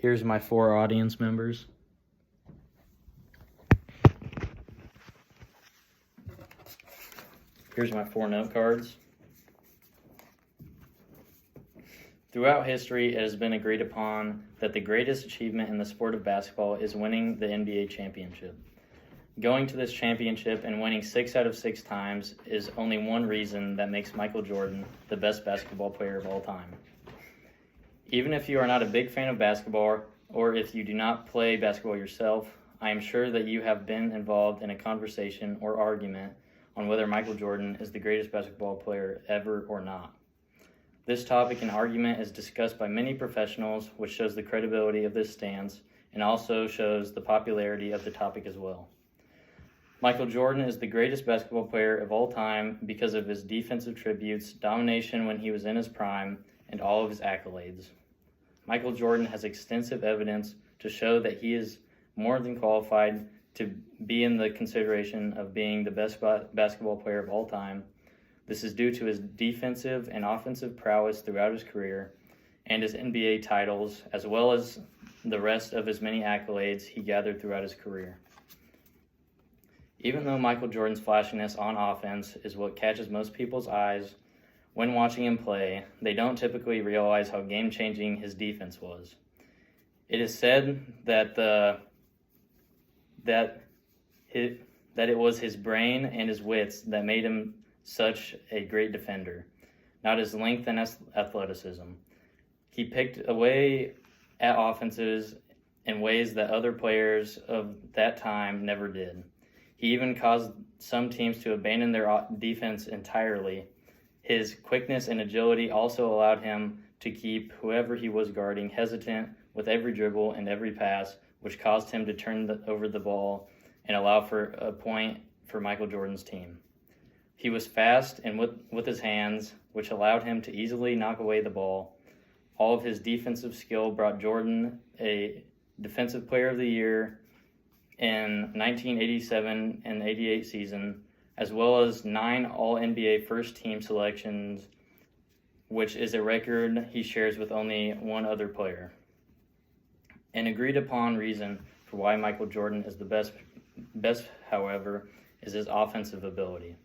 Here's my 4 audience members. Here's my 4 note cards. Throughout history, it has been agreed upon that the greatest achievement in the sport of basketball is winning the NBA championship. Going to this championship and winning 6 out of 6 times is only one reason that makes Michael Jordan the best basketball player of all time. Even if you are not a big fan of basketball, or if you do not play basketball yourself, I am sure that you have been involved in a conversation or argument on whether Michael Jordan is the greatest basketball player ever or not. This topic and argument is discussed by many professionals, which shows the credibility of this stance and also shows the popularity of the topic as well. Michael Jordan is the greatest basketball player of all time because of his defensive tributes, domination when he was in his prime, and all of his accolades. Michael Jordan has extensive evidence to show that he is more than qualified to be in the consideration of being the best basketball player of all time. This is due to his defensive and offensive prowess throughout his career and his NBA titles, as well as the rest of his many accolades he gathered throughout his career. Even though Michael Jordan's flashiness on offense is what catches most people's eyes when watching him play, they don't typically realize how game-changing his defense was. It is said that it was his brain and his wits that made him such a great defender, not his length and athleticism. He picked away at offenses in ways that other players of that time never did. He even caused some teams to abandon their defense entirely. His quickness and agility also allowed him to keep whoever he was guarding hesitant with every dribble and every pass, which caused him to turn over the ball and allow for a point for Michael Jordan's team. He was fast and with his hands, which allowed him to easily knock away the ball. All of his defensive skill brought Jordan a Defensive Player of the Year in 1987 and 88 season, as well as 9 All-NBA first-team selections, which is a record he shares with only one other player. An agreed-upon reason for why Michael Jordan is the best, however, is his offensive ability.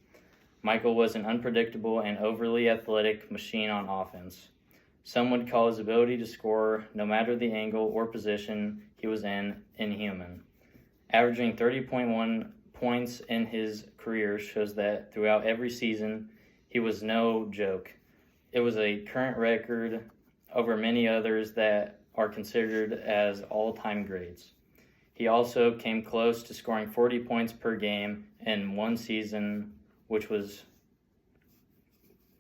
Michael was an unpredictable and overly athletic machine on offense. Some would call his ability to score, no matter the angle or position he was in, inhuman. Averaging 30.1 points in his career shows that throughout every season, he was no joke. It was a current record over many others that are considered as all-time greats. He also came close to scoring 40 points per game in one season, which was,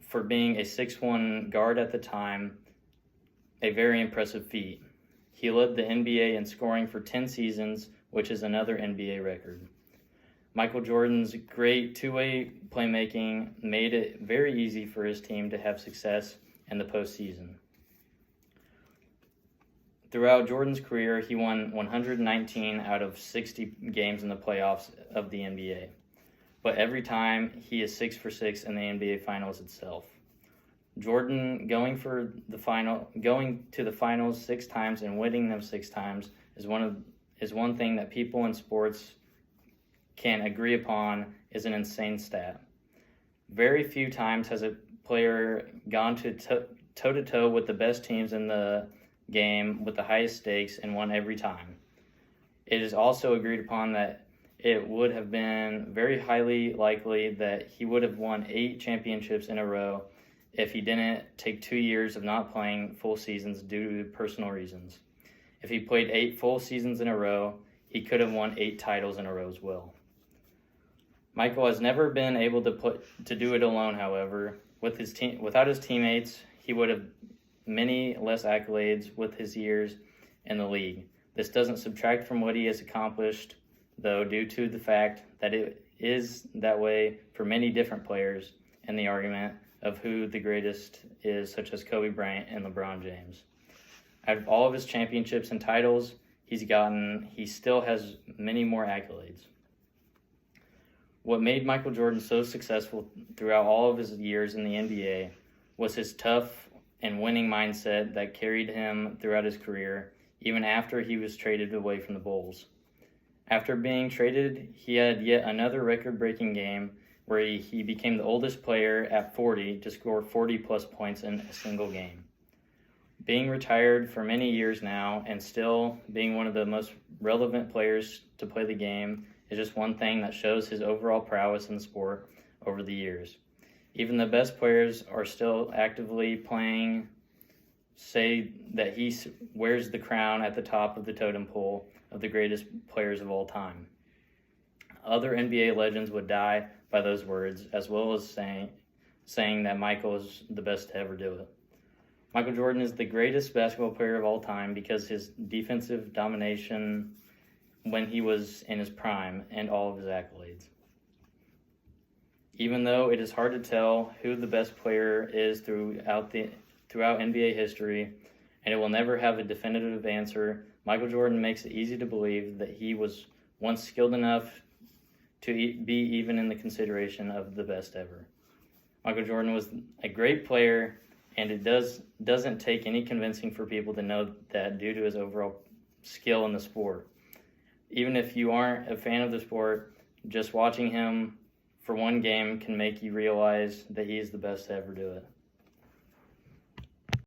for being a 6'1" guard at the time, a very impressive feat. He led the NBA in scoring for 10 seasons, which is another NBA record. Michael Jordan's great two-way playmaking made it very easy for his team to have success in the postseason. Throughout Jordan's career, he won 119 out of 60 games in the playoffs of the NBA. But every time he is 6 for 6 in the NBA Finals itself. Jordan going to the finals 6 times and winning them 6 times is one thing that people in sports can agree upon is an insane stat. Very few times has a player gone toe-to-toe with the best teams in the game with the highest stakes and won every time. It is also agreed upon that it would have been very highly likely that he would have won 8 championships in a row if he didn't take 2 years of not playing full seasons due to personal reasons. If he played 8 full seasons in a row, he could have won 8 titles in a row as well. Michael has never been able to do it alone, however. Without his teammates, he would have many less accolades with his years in the league. This doesn't subtract from what he has accomplished, though, due to the fact that it is that way for many different players in the argument of who the greatest is, such as Kobe Bryant and LeBron James. Out of all of his championships and titles he's gotten, he still has many more accolades. What made Michael Jordan so successful throughout all of his years in the NBA was his tough and winning mindset that carried him throughout his career. even after he was traded away from the Bulls. After being traded, he had yet another record-breaking game where he became the oldest player at 40 to score 40-plus points in a single game. Being retired for many years now and still being one of the most relevant players to play the game is just one thing that shows his overall prowess in the sport over the years. Even the best players are still actively playing, say that he wears the crown at the top of the totem pole of the greatest players of all time. Other NBA legends would die by those words, as well as saying that Michael is the best to ever do it. Michael Jordan is the greatest basketball player of all time because his defensive domination when he was in his prime and all of his accolades. Even though it is hard to tell who the best player is throughout NBA history, and it will never have a definitive answer, Michael Jordan makes it easy to believe that he was once skilled enough to be even in the consideration of the best ever. Michael Jordan was a great player, and it doesn't take any convincing for people to know that due to his overall skill in the sport. Even if you aren't a fan of the sport, just watching him for one game can make you realize that he is the best to ever do it.